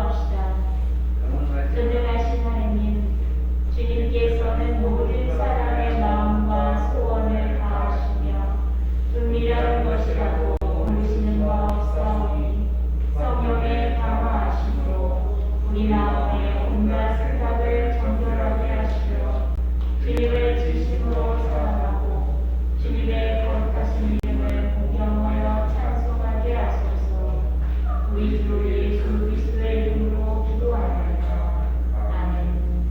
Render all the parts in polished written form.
기도합시다. 전능하신 하느님, 주님께서는 모든 사람의 마음과 소원을 다하시며 은밀한 것이라도 모르시는 바 없사오니 성령의 강화하심으로 우리 마음의 온갖 생각을 정결하게 하시며 주님을 진심으로 사랑하고 주님의 거룩하신 이름을 공경하여 찬송하게 하소서. 우리 주 예수 그리스도의 이름으로 기도하나이다. 아멘.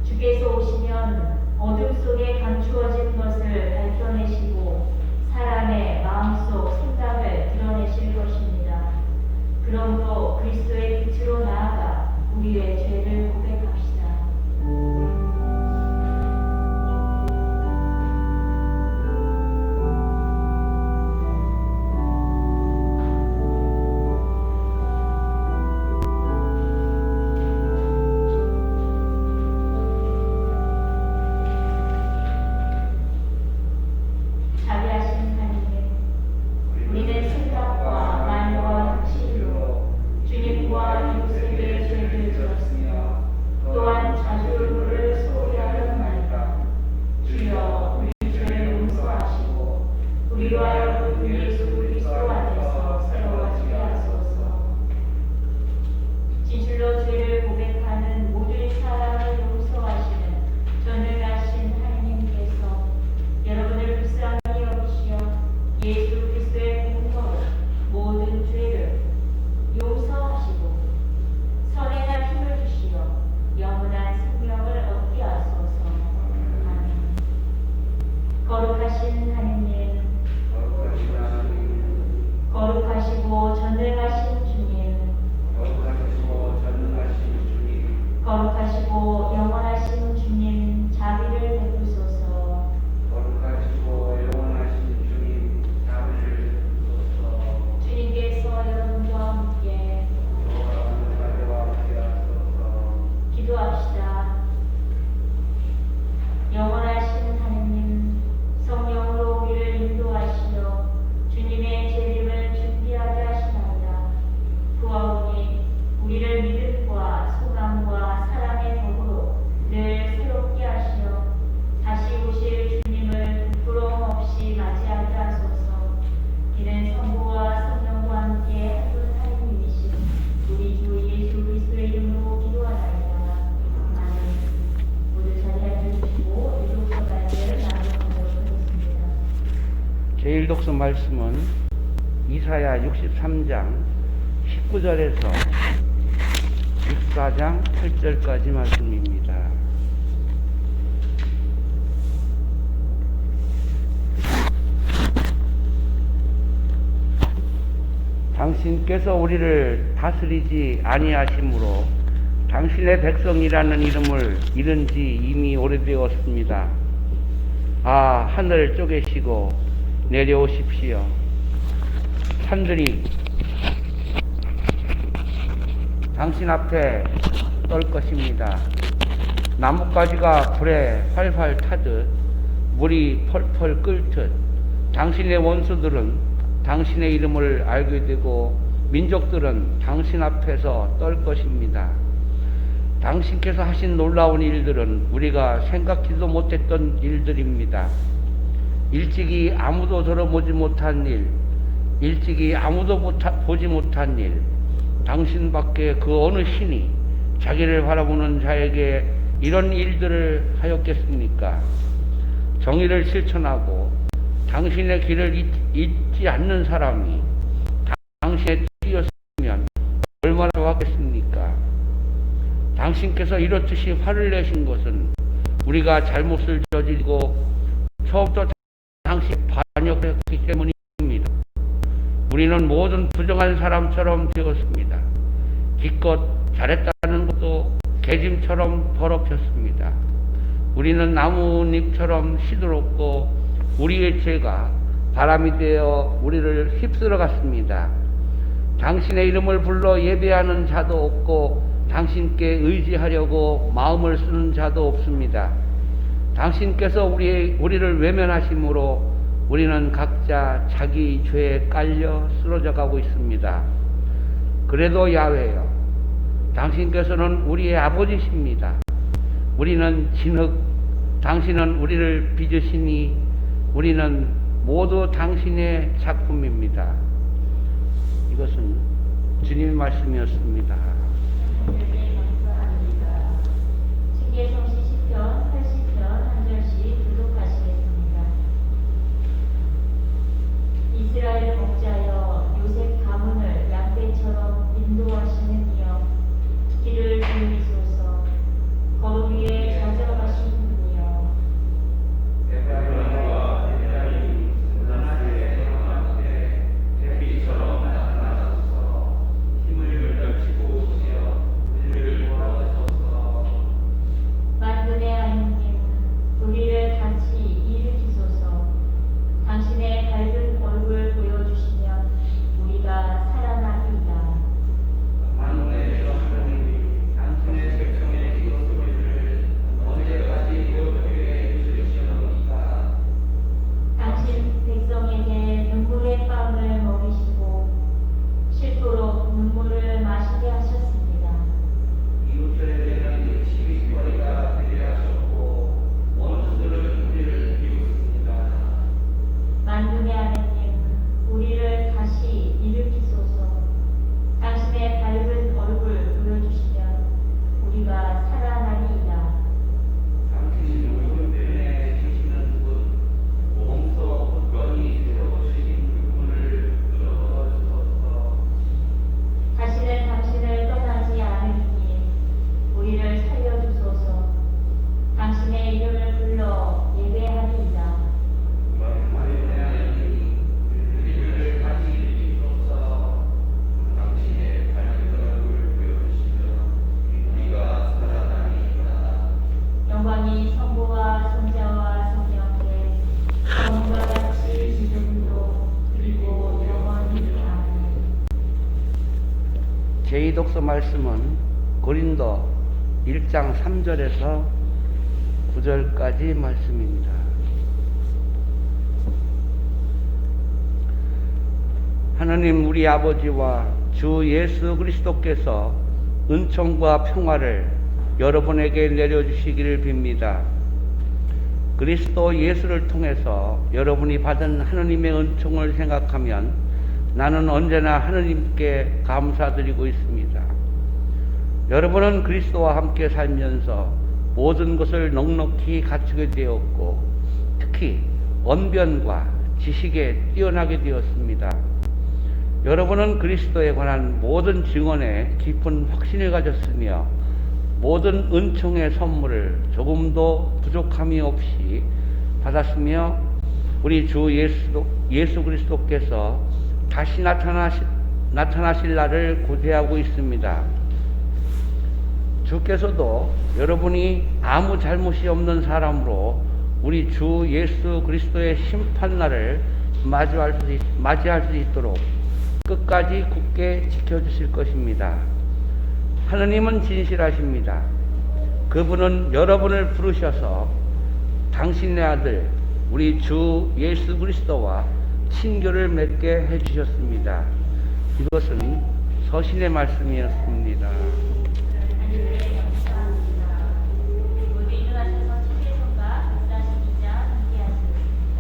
주께서 오시면 어둠 속에 감추어진 것을 밝혀내시고 사람의 마음속 생각을 드러내실 것입니다. 그러므로 그리스도의 빛으로 나아가 우리의 죄를 고백합시다. 자비하신 하나님, 우리는 생각과 말과 행실로 주님과 이웃에게 죄를 지었으며 또한 자주를 소홀히 하였나이다. 주여 우리 죄를 용서하시고 우리와 여러분 예수 그리스도 안에서 세워지게 하소서. 진실로 죄를 고백하는 모든 사람을 용서하시는 전능하신 하나님께서 여러분을 불쌍히 여기시어 예수 그리스도의 공로로 모든 죄를 용서하시고 선행할 힘을 주시어 영원한 생명을 얻게 하소서. 아멘. 거룩하신 하느님, 거룩하시고 전능하신 주님, 거룩하시고 영원하신 주님, 자비를 베푸소서. 주님께서 여러분과 함께 기도합시다. 영원하신 하느님, 성령으로 우리를 인도하시어 주님의 재림을 준비하게 하시나이다. 그와오니 우리를 믿음과 소망과 사랑의 덕으로 늘 새롭게 하시어 다시 오실 주님을 부끄러움 없이 맞이하게 하소서. 이는 성부와 성령과 함께 한 분 하느님이신 우리 주 예수 그리스도의 이름으로 기도하나이다. 아멘. 모두 자리에 앉으시고 일독서 말씀을 나누도록 하겠습니다. 제1독서 말씀은 이사야 63장 19절에서 64장 8절까지 말씀입니다. 당신께서 우리를 다스리지 아니하심으로 당신의 백성이라는 이름을 잃은 지 이미 오래되었습니다. 아, 하늘 쪼개시고 내려오십시오. 산들이 당신 앞에 떨 것입니다. 나뭇가지가 불에 활활 타듯 물이 펄펄 끓듯 당신의 원수들은 당신의 이름을 알게 되고 민족들은 당신 앞에서 떨 것입니다. 당신께서 하신 놀라운 일들은 우리가 생각지도 못했던 일들입니다. 일찍이 아무도 들어보지 못한 일, 일찍이 아무도 보지 못한 일, 당신밖에 그 어느 신이 자기를 바라보는 자에게 이런 일들을 하였겠습니까? 정의를 실천하고 당신의 길을 잊지 않는 사람이 당신의 뜻이었으면 얼마나 좋았겠습니까? 당신께서 이렇듯이 화를 내신 것은 우리가 잘못을 저지르고 처음부터 당신에 반역했기 때문입니다. 우리는 모든 부정한 사람처럼 되었습니다. 기껏 잘했다는 것도 개짐처럼 더럽혔습니다. 우리는 나뭇잎처럼 시들었고 우리의 죄가 바람이 되어 우리를 휩쓸어 갔습니다. 당신의 이름을 불러 예배하는 자도 없고 당신께 의지하려고 마음을 쓰는 자도 없습니다. 당신께서 우리를 외면하심으로 우리는 각자 자기 죄에 깔려 쓰러져 가고 있습니다. 그래도 야훼여, 당신께서는 우리의 아버지십니다. 우리는 진흙, 당신은 우리를 빚으시니 우리는 모두 당신의 작품입니다. 이것은 주님의 말씀이었습니다. 하나님께 감사합니다. 신계성시 시편 80편 한 절씩 교독하시겠습니다. 이스라엘 목자여 요셉 가문을 양떼처럼 인도하시는 이여, 길을 비우소서. 거룩 위에 좌정하신 분이여, 만군의 하느님, 우리를 다시 일으키소서. 당신의 밝은 얼굴 보여주시면 우리가 살아나리이다. 당신 백성에게 눈물의 빵을 먹이시고 쉴도록 눈물을 마시게 하셨습니다. 만군의 하느님, 우리를 다시 일으키소서. 당신의 밝은 얼굴 보여주시면 우리가 살아나리이다. 다시는 당신을 떠나지 않으리니 우리를 살려주소서. 당신의 이름을 불러 예배하리이다. 영광이 성부와 성자와 성령께 처음과 같이 지금도 그리고 영원히 아멘. 제2독서 말씀은 고린도 1장 3절에서 9절까지 말씀입니다. 하느님 우리 아버지와 주 예수 그리스도께서 은총과 평화를 여러분에게 내려주시기를 빕니다. 그리스도 예수를 통해서 여러분이 받은 하느님의 은총을 생각하면 나는 언제나 하느님께 감사드리고 있습니다. 여러분은 그리스도와 함께 살면서 모든 것을 넉넉히 갖추게 되었고 특히 언변과 지식에 뛰어나게 되었습니다. 여러분은 그리스도에 관한 모든 증언에 깊은 확신을 가졌으며 모든 은총의 선물을 조금도 부족함이 없이 받았으며 우리 주 예수 그리스도께서 다시 나타나실 날을 고대하고 있습니다. 주께서도 여러분이 아무 잘못이 없는 사람으로 우리 주 예수 그리스도의 심판날을 맞이할 수 있도록 끝까지 굳게 지켜주실 것입니다. 하느님은 진실하십니다. 그분은 여러분을 부르셔서 당신의 아들 우리 주 예수 그리스도와 친교를 맺게 해주셨습니다. 이것은 서신의 말씀이었습니다. 하나님께 감사합니다. 모두 일어나셔서 신계성가 142장 함께 하시겠습니다.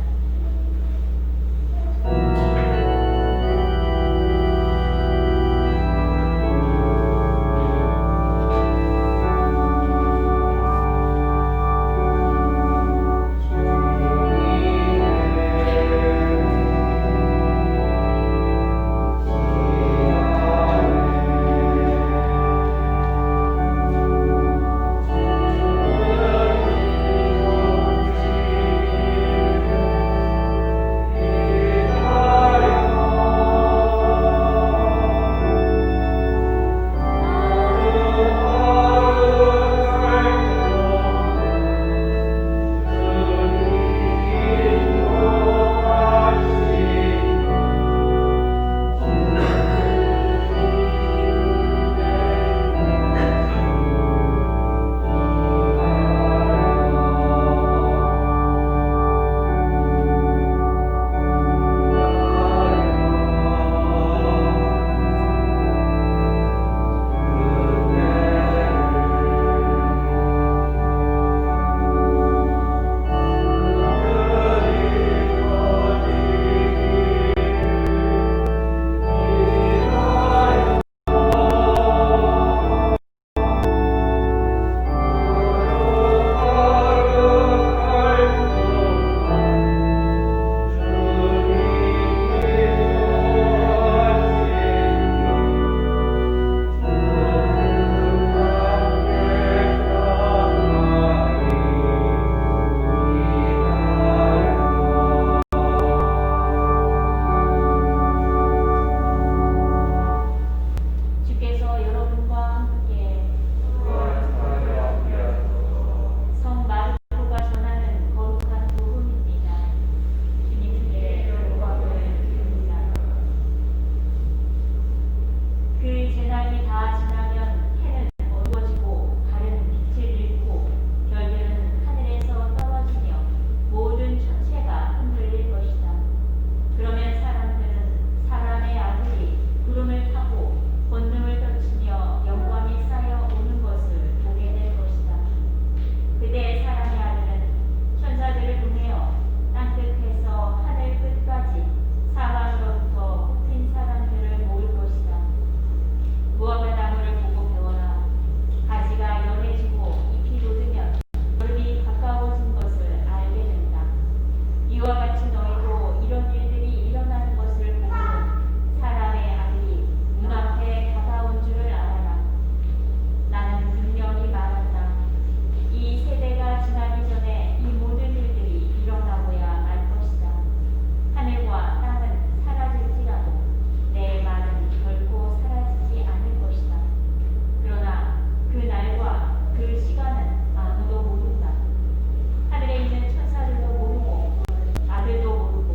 같이 너희도 이런 일들이 일어나는 것을 보고는 사람의 아들이 눈앞에 다가온 줄을 알아라. 나는 분명히 말한다. 이 세대가 지나기 전에 이 모든 일들이 일어나고야 말 것이다. 하늘과 땅은 사라질지라도 내 말은 결코 사라지지 않을 것이다. 그러나 그 날과 그 시간은 아무도 모른다. 하늘에 있는 천사들도 모르고 아들도 모르고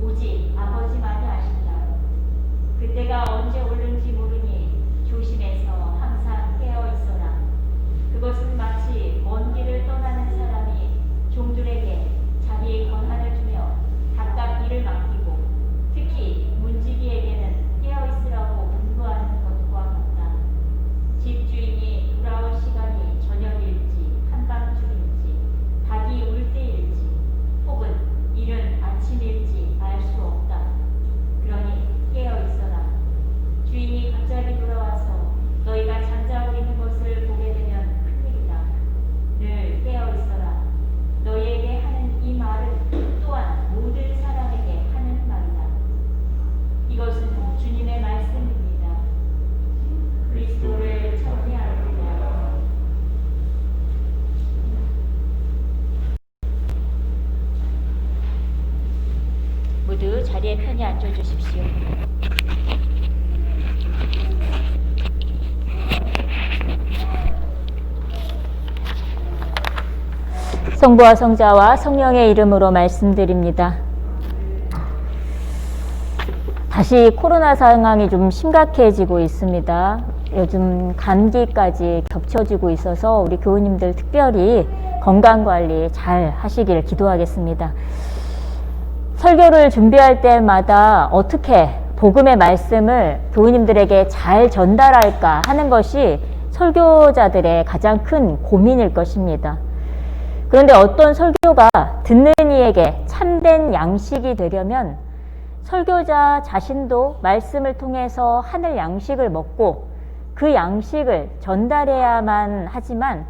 오직 아버지만이 아신다. 그때가 언제 오는지 모르니 조심해서 항상 깨어 있어라. 그것은 마치 먼 길을 떠나는 사람이 종들에게 자기의 권한을 주며 각각 일을 맡기고 특히 문지기에게는 깨어 있으라고 분부하는 것과 같다. 집주인이 돌아올 시간이 저녁일지 한밤중일지 닭이 울 때일지 혹은 이른 아침일지 알 수 없다. 그러니 깨어 있어라. 주인이 갑자기 돌아와서 너희가 잠자고 있는 것을 보게 되면 큰일이다. 늘 깨어 있어라. 너희에게 하는 이 말은 또한 모든 사람에게 하는 말이다. 이것은 주님의 말씀입니다. 그리스도를 찬양합니다. 모두 자리에 편히 앉아주십시오. 성부와 성자와 성령의 이름으로 말씀드립니다. 다시 코로나 상황이 좀 심각해지고 있습니다. 요즘 감기까지 겹쳐지고 있어서 우리 교우님들 특별히 건강관리 잘 하시길 기도하겠습니다. 설교를 준비할 때마다 어떻게 복음의 말씀을 교우님들에게 잘 전달할까 하는 것이 설교자들의 가장 큰 고민일 것입니다. 그런데 어떤 설교가 듣는 이에게 참된 양식이 되려면 설교자 자신도 말씀을 통해서 하늘 양식을 먹고 그 양식을 전달해야만 하지만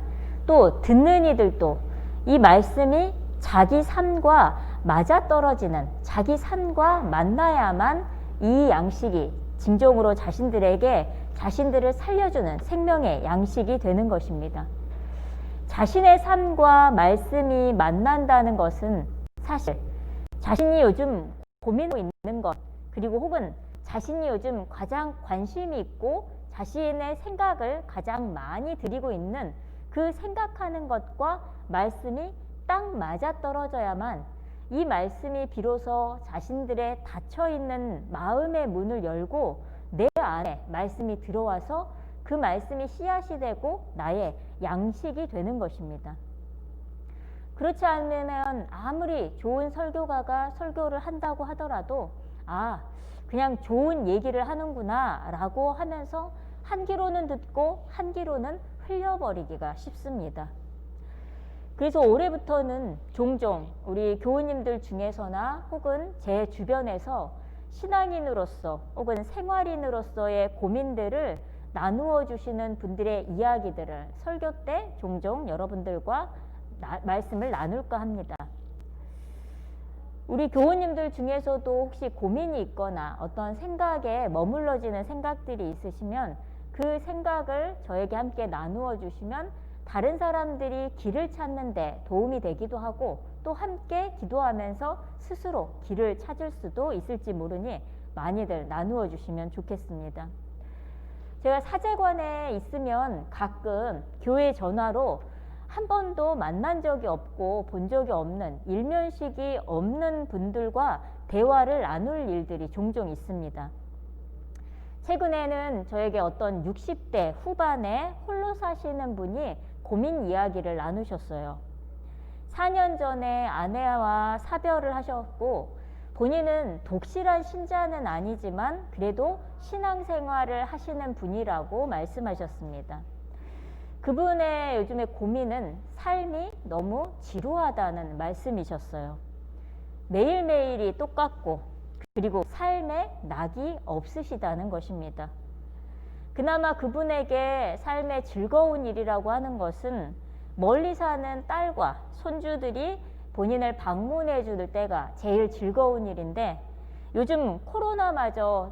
또 듣는 이들도 이 말씀이 자기 삶과 맞아떨어지는, 자기 삶과 만나야만 이 양식이 진정으로 자신들을 살려주는 생명의 양식이 되는 것입니다. 자신의 삶과 말씀이 만난다는 것은 사실 자신이 요즘 고민하고 있는 것, 그리고 혹은 자신이 요즘 가장 관심이 있고 자신의 생각을 가장 많이 들이고 있는 그 생각하는 것과 말씀이 딱 맞아떨어져야만 이 말씀이 비로소 자신들의 닫혀있는 마음의 문을 열고 내 안에 말씀이 들어와서 그 말씀이 씨앗이 되고 나의 양식이 되는 것입니다. 그렇지 않으면 아무리 좋은 설교가가 설교를 한다고 하더라도 그냥 좋은 얘기를 하는구나 라고 하면서 한 귀로는 듣고 한 귀로는 흘려버리기가 쉽습니다. 그래서 올해부터는 종종 우리 교우님들 중에서나 혹은 제 주변에서 신앙인으로서 혹은 생활인으로서의 고민들을 나누어 주시는 분들의 이야기들을 설교 때 종종 여러분들과 말씀을 나눌까 합니다. 우리 교우님들 중에서도 혹시 고민이 있거나 어떤 생각에 머물러지는 생각들이 있으시면 그 생각을 저에게 함께 나누어 주시면 다른 사람들이 길을 찾는 데 도움이 되기도 하고 또 함께 기도하면서 스스로 길을 찾을 수도 있을지 모르니 많이들 나누어 주시면 좋겠습니다. 제가 사제관에 있으면 가끔 교회 전화로 한 번도 만난 적이 없고 본 적이 없는 일면식이 없는 분들과 대화를 나눌 일들이 종종 있습니다. 최근에는 저에게 어떤 60대 후반에 홀로 사시는 분이 고민 이야기를 나누셨어요. 4년 전에 아내와 사별을 하셨고 본인은 독실한 신자는 아니지만 그래도 신앙생활을 하시는 분이라고 말씀하셨습니다. 그분의 요즘의 고민은 삶이 너무 지루하다는 말씀이셨어요. 매일매일이 똑같고 그리고 삶에 낙이 없으시다는 것입니다. 그나마 그분에게 삶의 즐거운 일이라고 하는 것은 멀리 사는 딸과 손주들이 본인을 방문해 줄 때가 제일 즐거운 일인데 요즘 코로나마저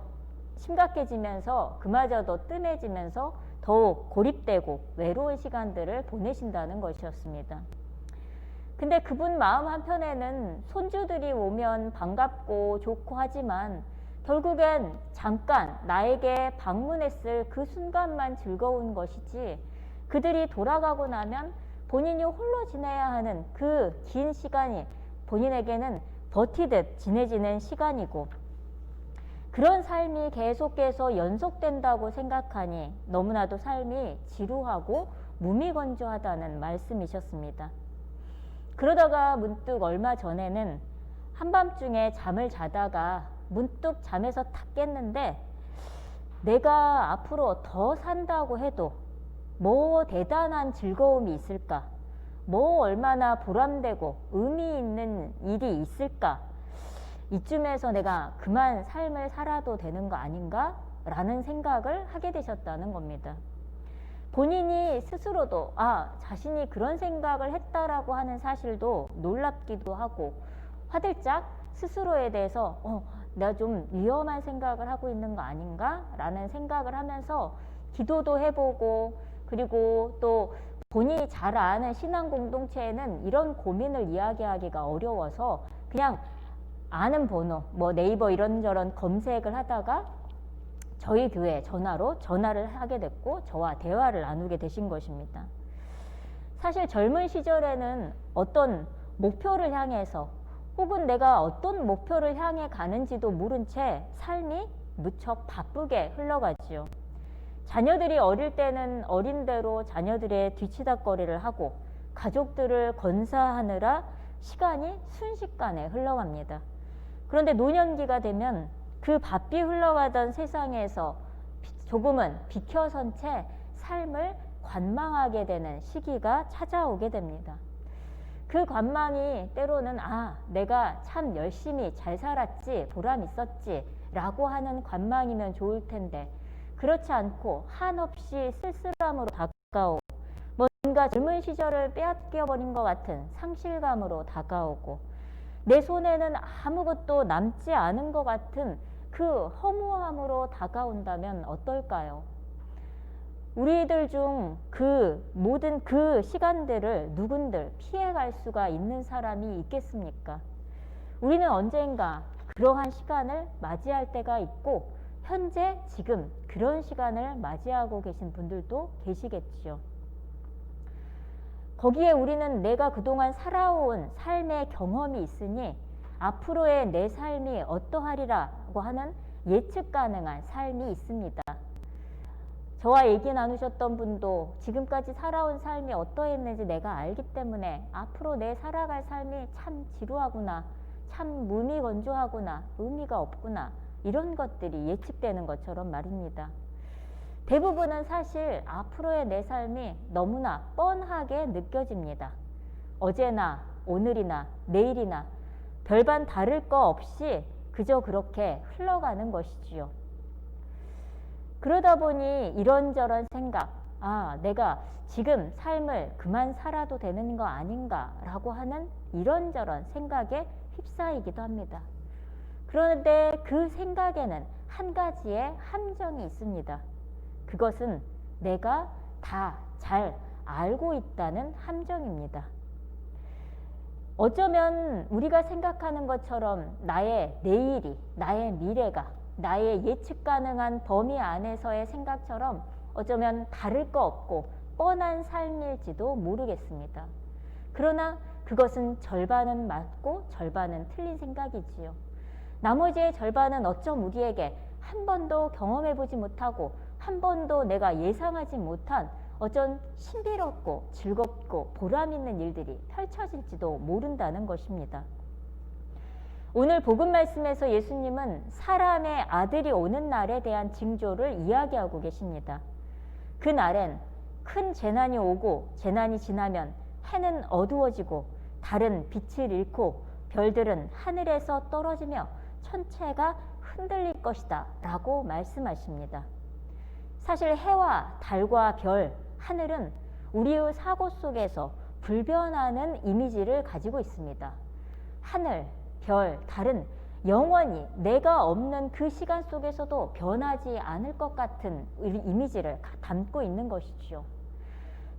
심각해지면서 그마저도 뜸해지면서 더욱 고립되고 외로운 시간들을 보내신다는 것이었습니다. 근데 그분 마음 한편에는 손주들이 오면 반갑고 좋고 하지만 결국엔 잠깐 나에게 방문했을 그 순간만 즐거운 것이지 그들이 돌아가고 나면 본인이 홀로 지내야 하는 그 긴 시간이 본인에게는 버티듯 지내지는 시간이고 그런 삶이 계속해서 연속된다고 생각하니 너무나도 삶이 지루하고 무미건조하다는 말씀이셨습니다. 그러다가 문득 얼마 전에는 한밤중에 잠을 자다가 문득 잠에서 탁 깼는데 내가 앞으로 더 산다고 해도 뭐 대단한 즐거움이 있을까? 뭐 얼마나 보람되고 의미 있는 일이 있을까? 이쯤에서 내가 그만 삶을 살아도 되는 거 아닌가? 라는 생각을 하게 되셨다는 겁니다. 본인이 스스로도 자신이 그런 생각을 했다라고 하는 사실도 놀랍기도 하고 화들짝 스스로에 대해서 내가 좀 위험한 생각을 하고 있는 거 아닌가? 라는 생각을 하면서 기도도 해보고 그리고 또 본인이 잘 아는 신앙 공동체에는 이런 고민을 이야기하기가 어려워서 그냥 아는 번호, 뭐 네이버 이런저런 검색을 하다가 저희 교회 전화를 하게 됐고 저와 대화를 나누게 되신 것입니다. 사실 젊은 시절에는 어떤 목표를 향해서 혹은 내가 어떤 목표를 향해 가는지도 모른 채 삶이 무척 바쁘게 흘러가지요. 자녀들이 어릴 때는 어린 대로 자녀들의 뒤치다꺼리를 하고 가족들을 건사하느라 시간이 순식간에 흘러갑니다. 그런데 노년기가 되면 그 바삐 흘러가던 세상에서 조금은 비켜선 채 삶을 관망하게 되는 시기가 찾아오게 됩니다. 그 관망이 때로는 내가 참 열심히 잘 살았지, 보람 있었지 라고 하는 관망이면 좋을 텐데 그렇지 않고 한없이 쓸쓸함으로 다가오고 뭔가 젊은 시절을 빼앗겨버린 것 같은 상실감으로 다가오고 내 손에는 아무것도 남지 않은 것 같은 그 허무함으로 다가온다면 어떨까요? 우리들 중 그 모든 그 시간들을 누군들 피해갈 수가 있는 사람이 있겠습니까? 우리는 언젠가 그러한 시간을 맞이할 때가 있고 현재 지금 그런 시간을 맞이하고 계신 분들도 계시겠지요. 거기에 우리는 내가 그동안 살아온 삶의 경험이 있으니 앞으로의 내 삶이 어떠하리라고 하는 예측 가능한 삶이 있습니다. 저와 얘기 나누셨던 분도 지금까지 살아온 삶이 어떠했는지 내가 알기 때문에 앞으로 내 살아갈 삶이 참 지루하구나, 참 무미건조하구나, 의미가 없구나 이런 것들이 예측되는 것처럼 말입니다. 대부분은 사실 앞으로의 내 삶이 너무나 뻔하게 느껴집니다. 어제나 오늘이나 내일이나 별반 다를 거 없이 그저 그렇게 흘러가는 것이지요. 그러다 보니 이런저런 생각, 내가 지금 삶을 그만 살아도 되는 거 아닌가라고 하는 이런저런 생각에 휩싸이기도 합니다. 그런데 그 생각에는 한 가지의 함정이 있습니다. 그것은 내가 다 잘 알고 있다는 함정입니다. 어쩌면 우리가 생각하는 것처럼 나의 내일이, 나의 미래가, 나의 예측 가능한 범위 안에서의 생각처럼 어쩌면 다를 거 없고 뻔한 삶일지도 모르겠습니다. 그러나 그것은 절반은 맞고 절반은 틀린 생각이지요. 나머지의 절반은 어쩜 우리에게 한 번도 경험해보지 못하고 한 번도 내가 예상하지 못한 어쩐 신비롭고 즐겁고 보람 있는 일들이 펼쳐질지도 모른다는 것입니다. 오늘 복음 말씀에서 예수님은 사람의 아들이 오는 날에 대한 징조를 이야기하고 계십니다. 그 날엔 큰 재난이 오고 재난이 지나면 해는 어두워지고 달은 빛을 잃고 별들은 하늘에서 떨어지며 천체가 흔들릴 것이다 라고 말씀하십니다. 사실 해와 달과 별, 하늘은 우리의 사고 속에서 불변하는 이미지를 가지고 있습니다. 하늘, 별, 달은 영원히 내가 없는 그 시간 속에서도 변하지 않을 것 같은 이미지를 담고 있는 것이죠.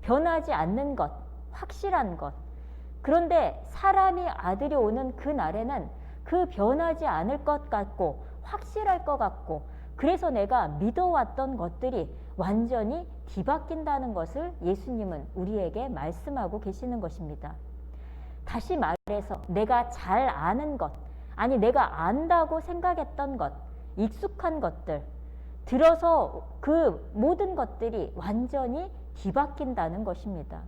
변하지 않는 것, 확실한 것. 그런데 사람이 아들이 오는 그 날에는 그 변하지 않을 것 같고 확실할 것 같고 그래서 내가 믿어왔던 것들이 완전히 뒤바뀐다는 것을 예수님은 우리에게 말씀하고 계시는 것입니다. 다시 말해서 내가 잘 아는 것, 아니 내가 안다고 생각했던 것, 익숙한 것들, 들어서 그 모든 것들이 완전히 뒤바뀐다는 것입니다.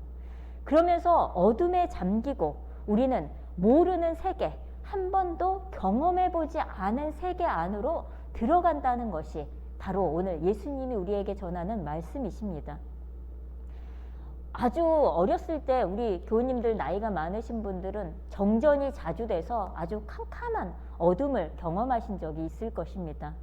그러면서 어둠에 잠기고 우리는 모르는 세계, 한 번도 경험해보지 않은 세계 안으로 들어간다는 것이 바로 오늘 예수님이 우리에게 전하는 말씀이십니다. 아주 어렸을 때 우리 교우님들 나이가 많으신 분들은 정전이 자주 돼서 아주 캄캄한 어둠을 경험하신 적이 있을 것입니다.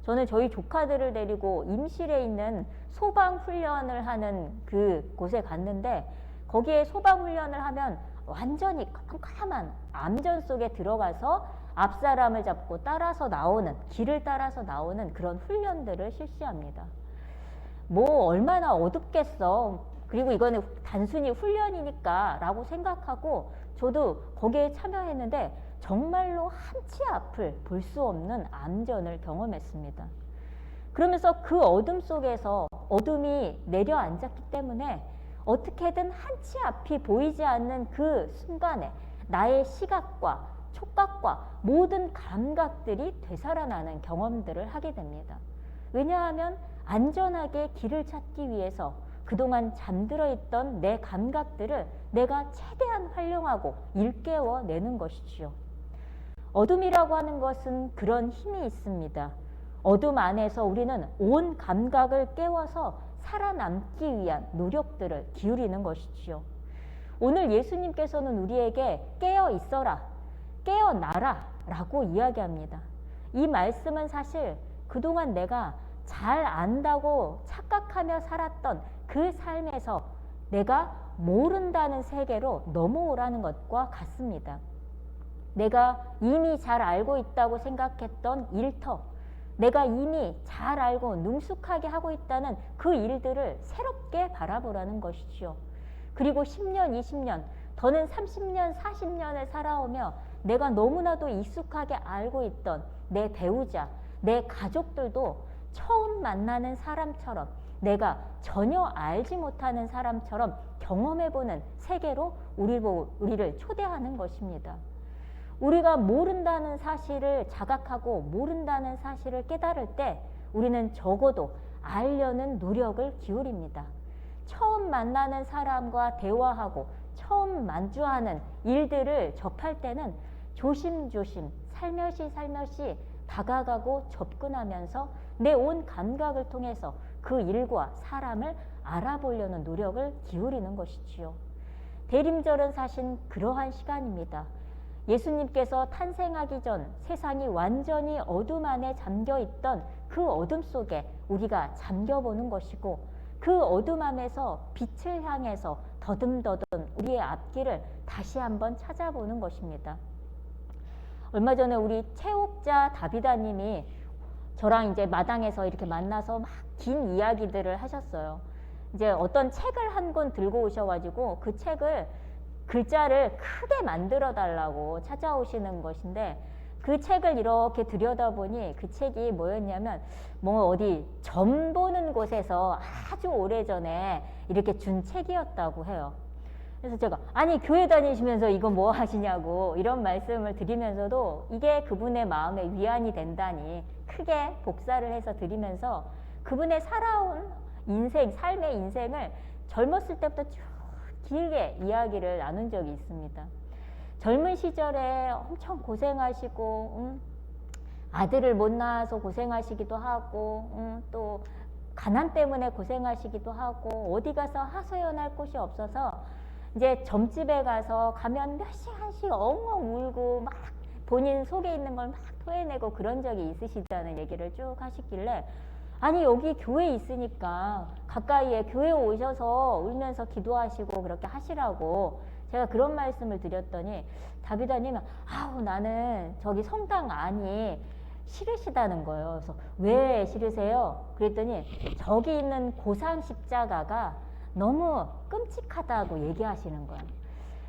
저는 저희 조카들을 데리고 임실에 있는 소방훈련을 하는 그 곳에 갔는데 거기에 소방훈련을 하면 완전히 캄캄한 암전 속에 들어가서 앞사람을 잡고 따라서 나오는, 길을 따라서 나오는 그런 훈련들을 실시합니다. 뭐 얼마나 어둡겠어. 그리고 이거는 단순히 훈련이니까 라고 생각하고 저도 거기에 참여했는데 정말로 한치 앞을 볼 수 없는 암전을 경험했습니다. 그러면서 그 어둠 속에서 어둠이 내려앉았기 때문에 어떻게든 한치 앞이 보이지 않는 그 순간에 나의 시각과 촉각과 모든 감각들이 되살아나는 경험들을 하게 됩니다. 왜냐하면 안전하게 길을 찾기 위해서 그동안 잠들어 있던 내 감각들을 내가 최대한 활용하고 일깨워내는 것이지요. 어둠이라고 하는 것은 그런 힘이 있습니다. 어둠 안에서 우리는 온 감각을 깨워서 살아남기 위한 노력들을 기울이는 것이지요. 오늘 예수님께서는 우리에게 깨어 있어라, 깨어나라 라고 이야기합니다. 이 말씀은 사실 그동안 내가 잘 안다고 착각하며 살았던 그 삶에서 내가 모른다는 세계로 넘어오라는 것과 같습니다. 내가 이미 잘 알고 있다고 생각했던 일터, 내가 이미 잘 알고 능숙하게 하고 있다는 그 일들을 새롭게 바라보라는 것이지요. 그리고 10년, 20년, 더는 30년, 40년을 살아오며 내가 너무나도 익숙하게 알고 있던 내 배우자, 내 가족들도 처음 만나는 사람처럼 내가 전혀 알지 못하는 사람처럼 경험해보는 세계로 우리를 초대하는 것입니다. 우리가 모른다는 사실을 자각하고 모른다는 사실을 깨달을 때 우리는 적어도 알려는 노력을 기울입니다. 처음 만나는 사람과 대화하고 처음 마주하는 일들을 접할 때는 조심조심 살며시 다가가고 접근하면서 내 온 감각을 통해서 그 일과 사람을 알아보려는 노력을 기울이는 것이지요. 대림절은 사실 그러한 시간입니다. 예수님께서 탄생하기 전 세상이 완전히 어둠 안에 잠겨있던 그 어둠 속에 우리가 잠겨보는 것이고 그 어둠 안에서 빛을 향해서 더듬더듬 우리의 앞길을 다시 한번 찾아보는 것입니다. 얼마 전에 우리 체육자 다비다님이 저랑 이제 마당에서 이렇게 만나서 막 긴 이야기들을 하셨어요. 이제 어떤 책을 한 권 들고 오셔가지고 그 책을 글자를 크게 만들어 달라고 찾아오시는 것인데 그 책을 이렇게 들여다보니 그 책이 뭐였냐면 뭐 어디 점 보는 곳에서 아주 오래전에 이렇게 준 책이었다고 해요. 그래서 제가 아니 교회 다니시면서 이거 뭐 하시냐고 이런 말씀을 드리면서도 이게 그분의 마음에 위안이 된다니 크게 복사를 해서 드리면서 그분의 살아온 인생, 삶의 인생을 젊었을 때부터 쭉 길게 이야기를 나눈 적이 있습니다. 젊은 시절에 엄청 고생하시고 아들을 못 낳아서 고생하시기도 하고 또 가난 때문에 고생하시기도 하고 어디 가서 하소연할 곳이 없어서 이제 점집에 가면 몇 시간씩 엉엉 울고 막 본인 속에 있는 걸 막 토해내고 그런 적이 있으시다는 얘기를 쭉 하시길래 아니 여기 교회 있으니까 가까이에 교회 오셔서 울면서 기도하시고 그렇게 하시라고 제가 그런 말씀을 드렸더니 다비다님, 아우 나는 저기 성당 안이 싫으시다는 거예요. 그래서 왜 싫으세요? 그랬더니 저기 있는 고상 십자가가 너무 끔찍하다고 얘기하시는 거예요.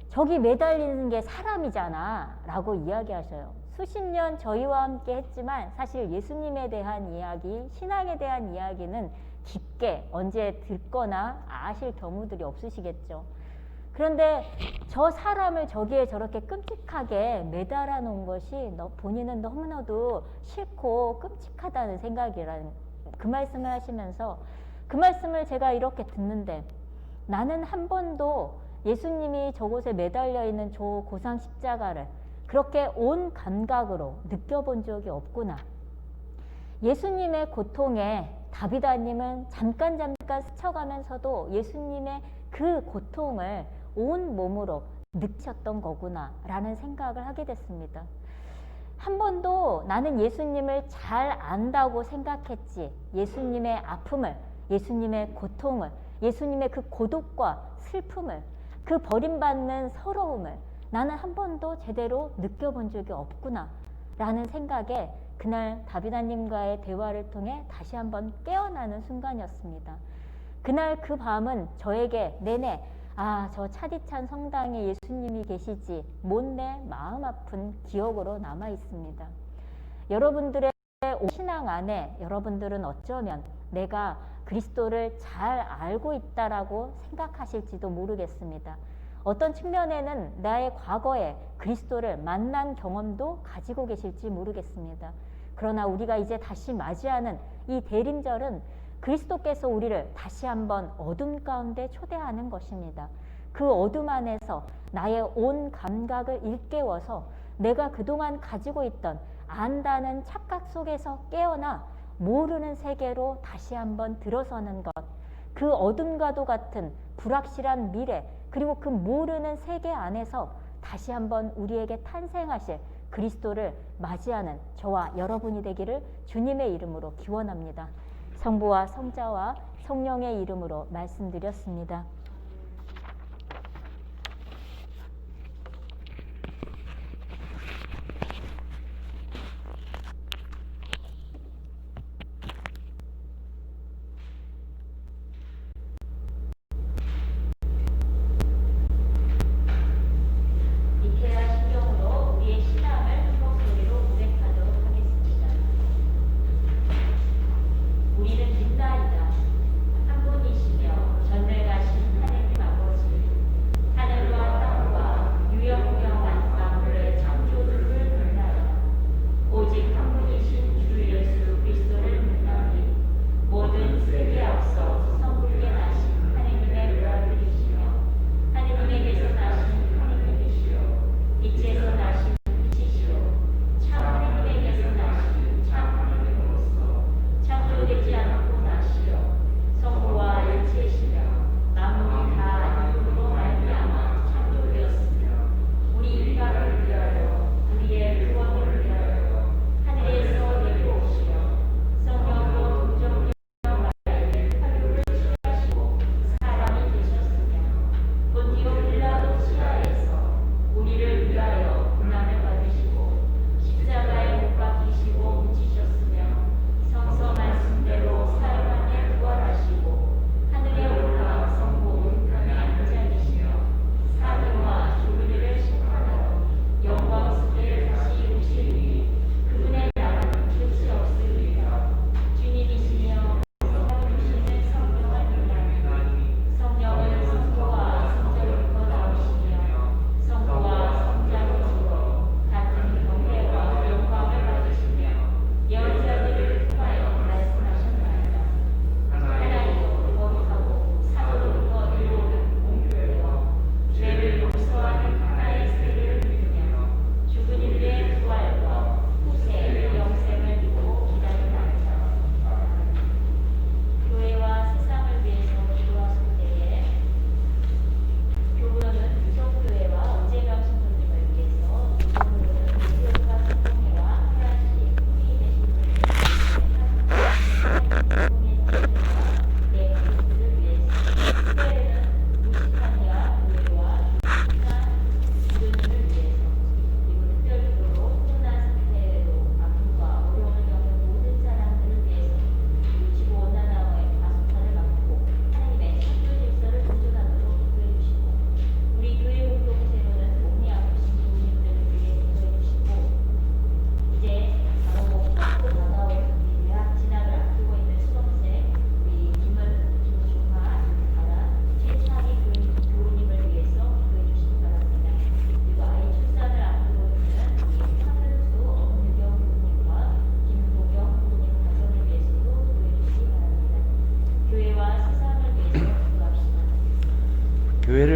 저기 매달리는 게 사람이잖아 라고 이야기하셔요. 수십 년 저희와 함께 했지만 사실 예수님에 대한 이야기, 신앙에 대한 이야기는 깊게 언제 듣거나 아실 경우들이 없으시겠죠. 그런데 저 사람을 저기에 저렇게 끔찍하게 매달아 놓은 것이 본인은 너무나도 싫고 끔찍하다는 생각이라는 그 말씀을 하시면서 그 말씀을 제가 이렇게 듣는데 나는 한 번도 예수님이 저곳에 매달려 있는 저 고상 십자가를 그렇게 온 감각으로 느껴본 적이 없구나. 예수님의 고통에 다비다님은 잠깐 스쳐가면서도 예수님의 그 고통을 온 몸으로 느꼈던 거구나 라는 생각을 하게 됐습니다. 한 번도 나는 예수님을 잘 안다고 생각했지 예수님의 아픔을, 예수님의 고통을, 예수님의 그 고독과 슬픔을, 그 버림받는 서러움을 나는 한 번도 제대로 느껴본 적이 없구나 라는 생각에 그날 다비다님과의 대화를 통해 다시 한번 깨어나는 순간이었습니다. 그날 그 밤은 저에게 내내 저 차디찬 성당에 예수님이 계시지 못내 마음 아픈 기억으로 남아 있습니다. 여러분들의 신앙 안에 여러분들은 어쩌면 내가 그리스도를 잘 알고 있다라고 생각하실지도 모르겠습니다. 어떤 측면에는 나의 과거에 그리스도를 만난 경험도 가지고 계실지 모르겠습니다. 그러나 우리가 이제 다시 맞이하는 이 대림절은 그리스도께서 우리를 다시 한번 어둠 가운데 초대하는 것입니다. 그 어둠 안에서 나의 온 감각을 일깨워서 내가 그동안 가지고 있던 안다는 착각 속에서 깨어나 모르는 세계로 다시 한번 들어서는 것, 그 어둠과도 같은 불확실한 미래, 그리고 그 모르는 세계 안에서 다시 한번 우리에게 탄생하실 그리스도를 맞이하는 저와 여러분이 되기를 주님의 이름으로 기원합니다. 성부와 성자와 성령의 이름으로 말씀드렸습니다. 우리는 믿나이다. 한 분이시며 전능하신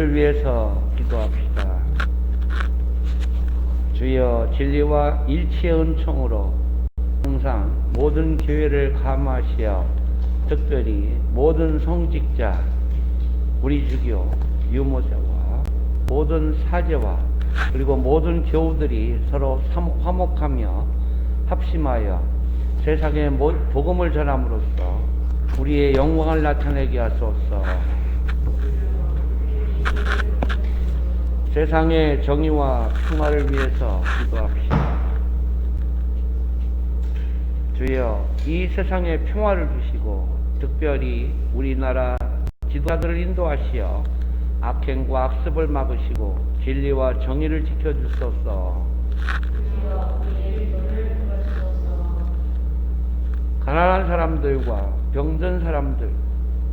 교회를 위해서 기도합시다. 주여 진리와 일치의 은총으로 항상 모든 교회를 감화하시어 특별히 모든 성직자, 우리 주교, 유모자와 모든 사제와 그리고 모든 교우들이 서로 화목하며 합심하여 세상에 복음을 전함으로써 우리의 영광을 나타내게 하소서. 세상의 정의와 평화를 위해서 기도합시다. 주여 이 세상에 평화를 주시고 특별히 우리나라 지도자들을 인도하시어 악행과 악습을 막으시고 진리와 정의를 지켜주소서. 가난한 사람들과 병든 사람들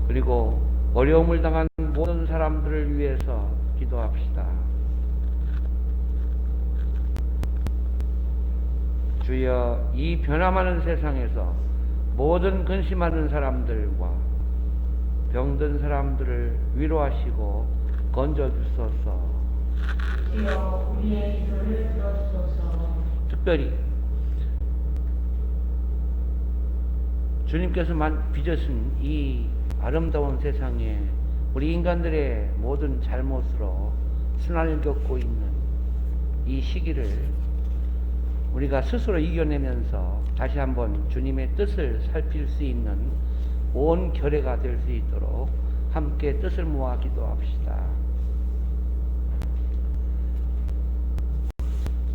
그리고 어려움을 당한 모든 사람들을 위해서 기도합시다. 주여 이 변화많은 세상에서 모든 근심하는 사람들과 병든 사람들을 위로하시고 건져주소서. 주여 우리의 기도를 들어주소서. 특별히 주님께서만 빚으신 이 아름다운 세상에 우리 인간들의 모든 잘못으로 순환을 겪고 있는 이 시기를 우리가 스스로 이겨내면서 다시 한번 주님의 뜻을 살필 수 있는 온 결례가 될 수 있도록 함께 뜻을 모아 기도합시다.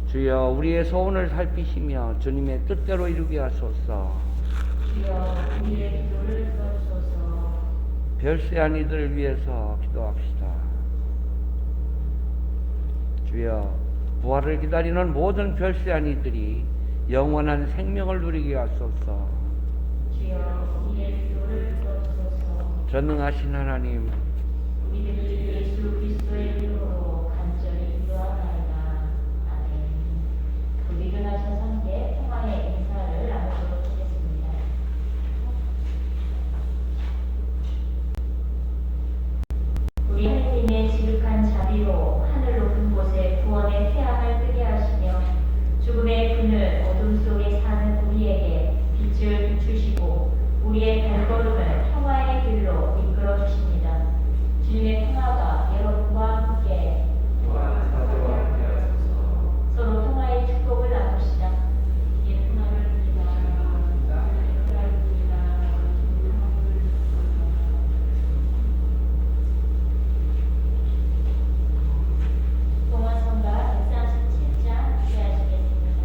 주여 우리의 소원을 살피시며 주님의 뜻대로 이루게 하소서. 주여 우리의 기도를 들어주소서. 별세한 이들을 위해서 기도합시다. 주여 부활을 기다리는 모든 별세한 이들이 영원한 생명을 누리게 하소서. 주여 우리의 기도를 들어주소서. 전능하신 하나님, 우리들 예수 그리스도의 이름으로 간절히 기도하나이다. 아멘. 우리 일어나셔서 함께 평화의 인사를 나누도록 하겠습니다. 우리 하느님의 지극한 자비로 하늘 높은 곳에 구원의 태양을 뜨게 하시며 죽음의 그늘 어둠 속에 사는 우리에게 빛을 비추시고 우리의 발걸음을 평화의 길로 이끌어 주십니다. 주님의 평화가 여러분과 함께 서로 평화의 축복을 나눕시다. 이 평화를 드리다. 동화성가 137장 기대하시겠습니다.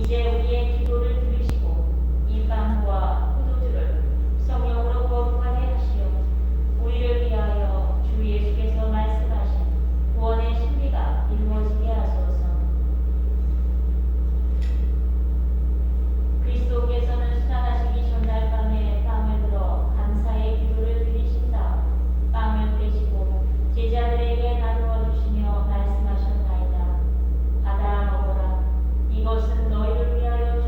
이제 우리의 기도를 들으시고 이 빵과 포도주를 성령으로 거룩하게 하시어 우리를 위하여 주 예수께서 말씀하신 구원의 신비가 이루어지게 하소서. 그리스도께서는 순환하시기 전날 밤에 빵을 들어 감사의 기도를 드리신 다음 빵을 떼시고 제자들에게 나누어 주시며 말씀하셨나이다. 받아 먹어라. 이것은 너희를 위하여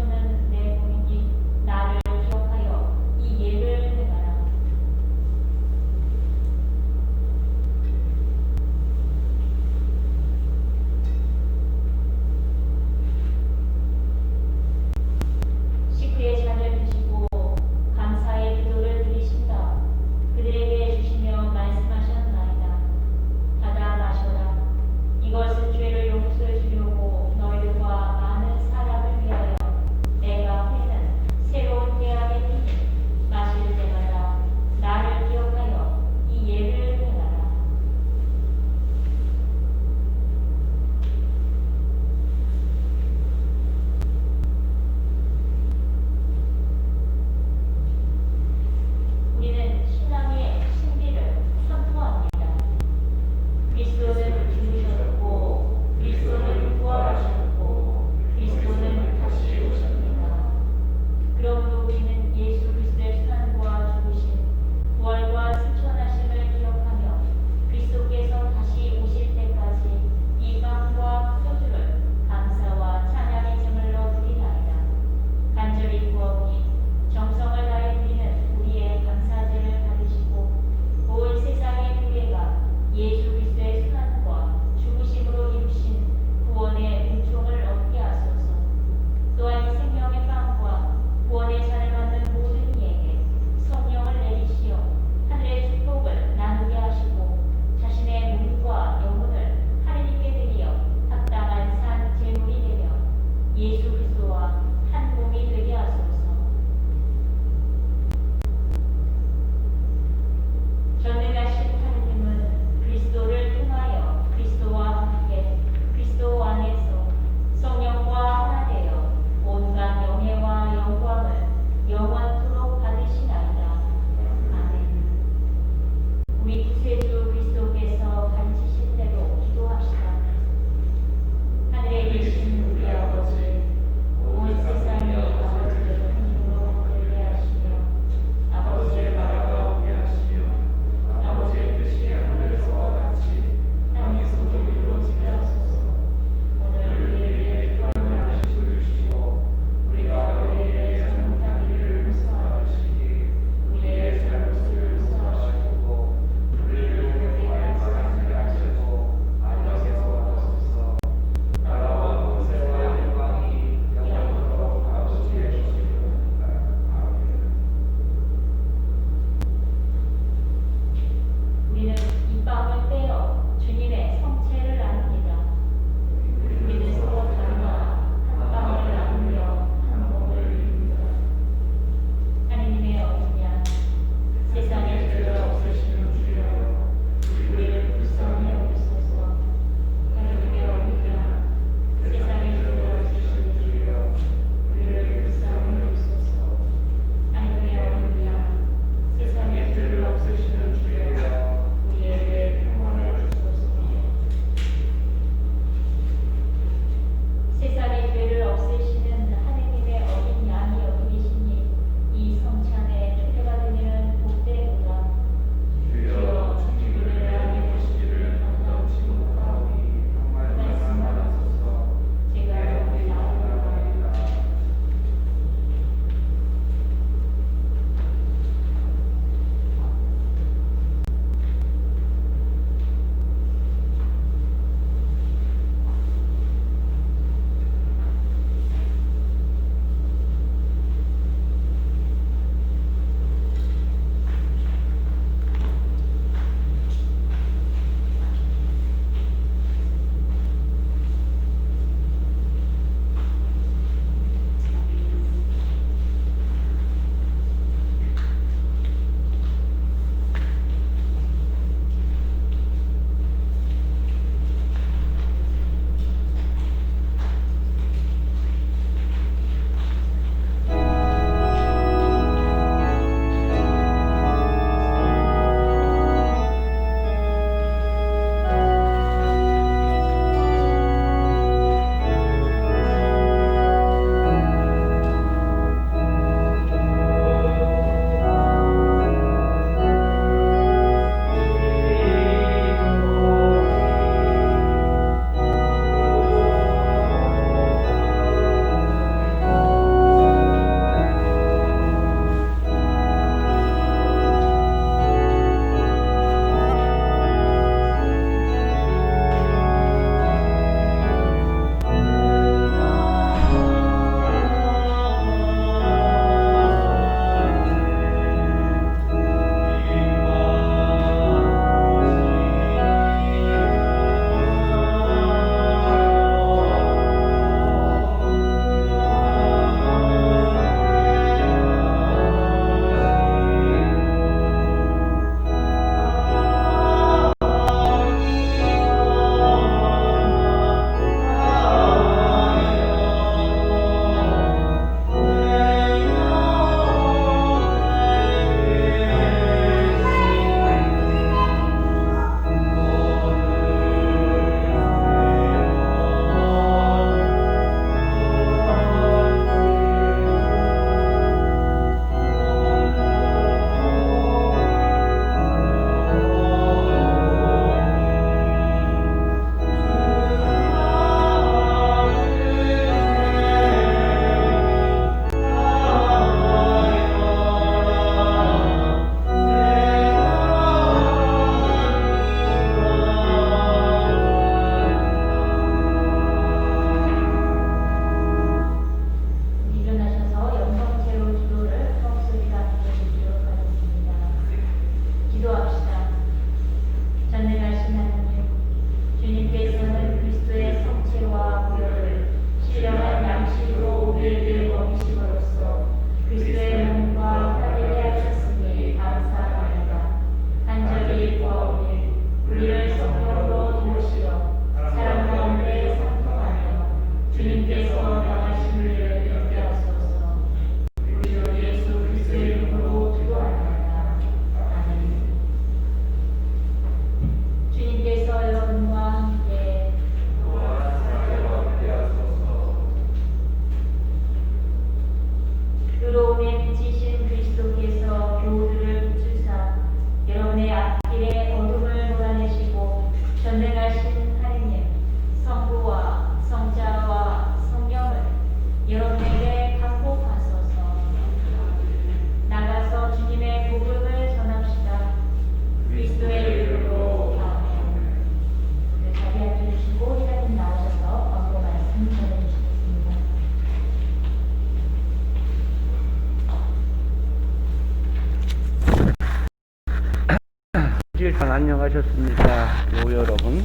안녕하셨습니까, 요 여러분.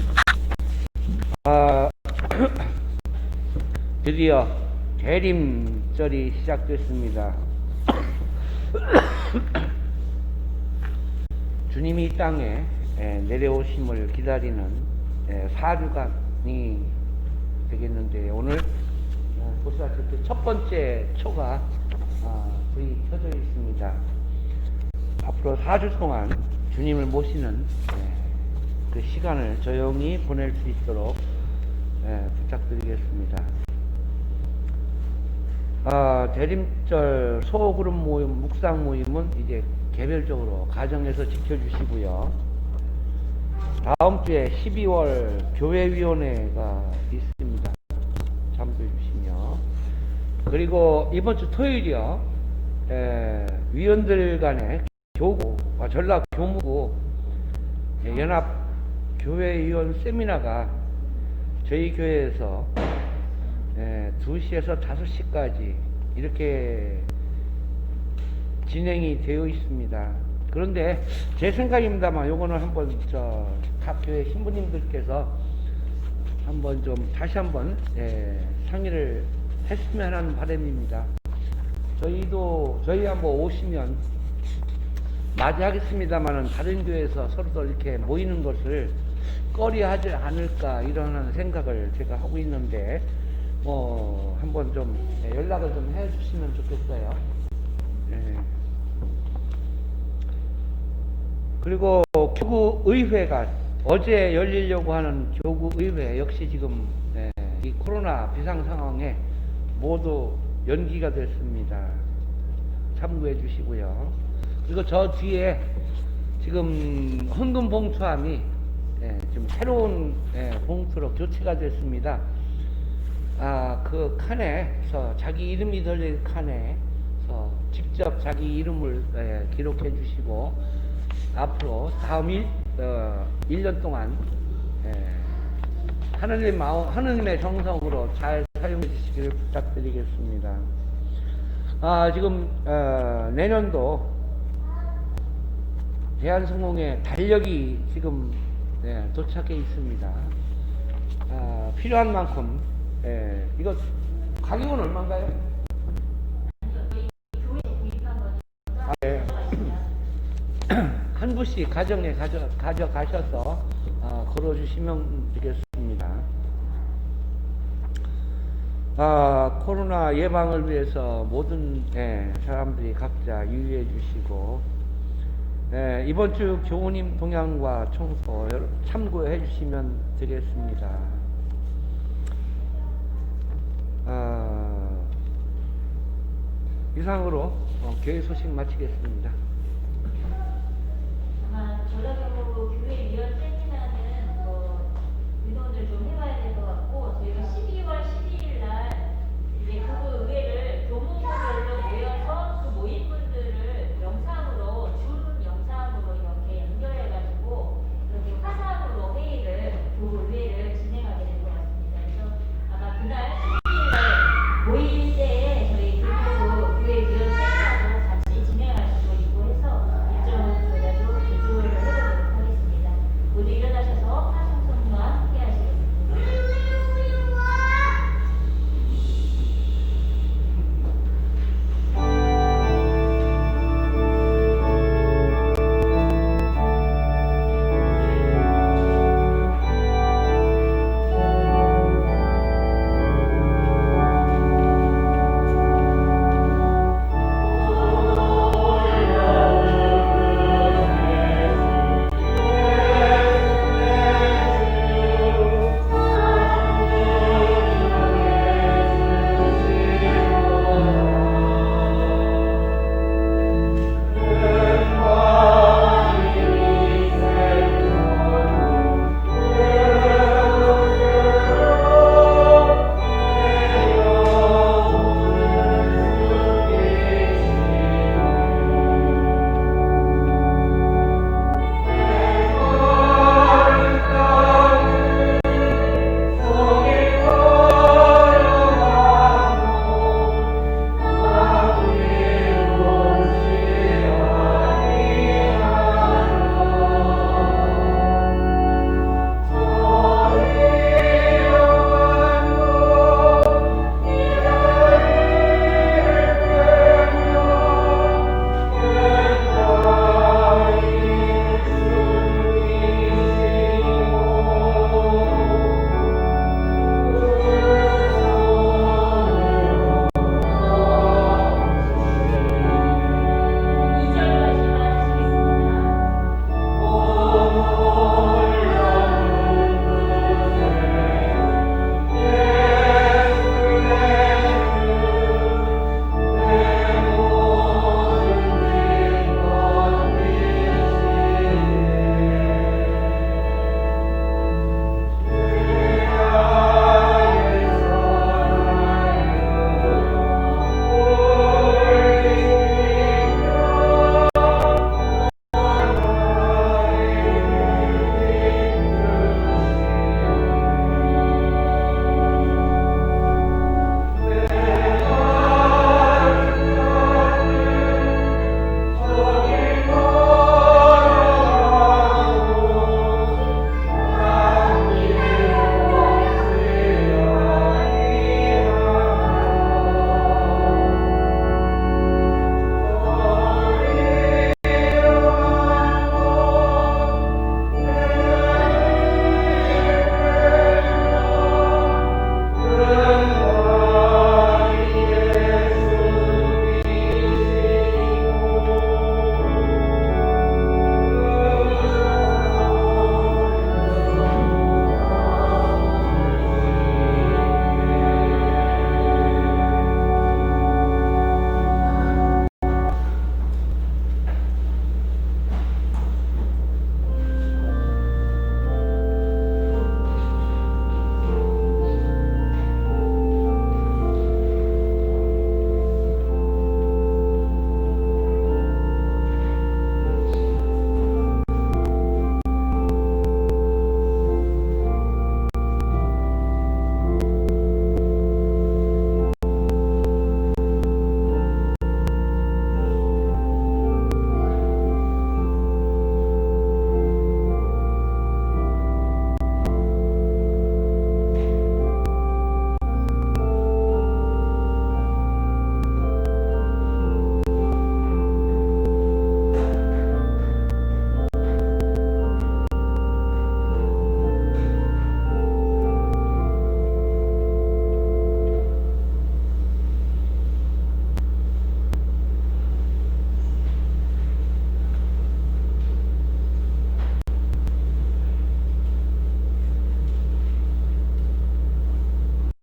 드디어 대림절이 시작됐습니다. 주님이 이 땅에 내려오심을 기다리는 4주간이 되겠는데, 오늘 보시다시피 첫 번째 초가 불이 켜져 있습니다. 앞으로 4주 동안 주님을 모시는 그 시간을 조용히 보낼 수 있도록 부탁드리겠습니다. 대림절 소그룹 모임, 묵상 모임은 이제 개별적으로 가정에서 지켜주시고요. 다음 주에 12월 교회위원회가 있습니다. 참조해 주시며, 그리고 이번 주 토요일이요, 위원들 간의 교구, 전라 교무구 연합 교회위원 세미나가 저희 교회에서 2시에서 5시까지 이렇게 진행이 되어 있습니다. 그런데 제 생각입니다만, 요거는 한번 각 교회 신부님들께서 한번 좀 다시 한번 상의를 했으면 하는 바람입니다. 저희 한번 오시면 맞이하겠습니다만은, 다른 교회에서 서로들 이렇게 모이는 것을 꺼려하지 않을까, 이런 생각을 제가 하고 있는데, 한번 좀 연락을 좀 해주시면 좋겠어요. 그리고 교구의회가 어제 열리려고 하는 교구의회 역시 지금 이 코로나 비상 상황에 모두 연기가 됐습니다. 참고해 주시고요. 그리고 저 뒤에 지금 헌금 봉투함이 좀 새로운 봉투로 교체가 됐습니다. 그 칸에서 자기 이름이 들린 칸에서 직접 자기 이름을 기록해 주시고, 앞으로 다음 1년 동안 하느님의 정성으로 잘 사용해 주시기를 부탁드리겠습니다. 지금 내년도 대한성공회 달력이 지금 도착해 있습니다. 필요한 만큼 이거 가격은 얼마인가요? 한 부씩 가정에 가져가셔서 걸어주시면 되겠습니다. 코로나 예방을 위해서 모든 사람들이 각자 유의해 주시고, 이번 주 교우님 동향과 청소 참고해 주시면 되겠습니다. 이상으로 교회 소식 마치겠습니다. 아마 전라도로 교회위원 세미나는 의논을 좀 해봐야 될 것 같고, 저희가 12월 12일 날 이제 그 의회를 교무부별로 모여서 그 모임분들을 영상으로, 줌 영상으로 이렇게 연결해가지고 이렇게 화상으로 교우의회를 진행하게 될 것 같습니다. 그래서 아마 그날 12일 날 모일 때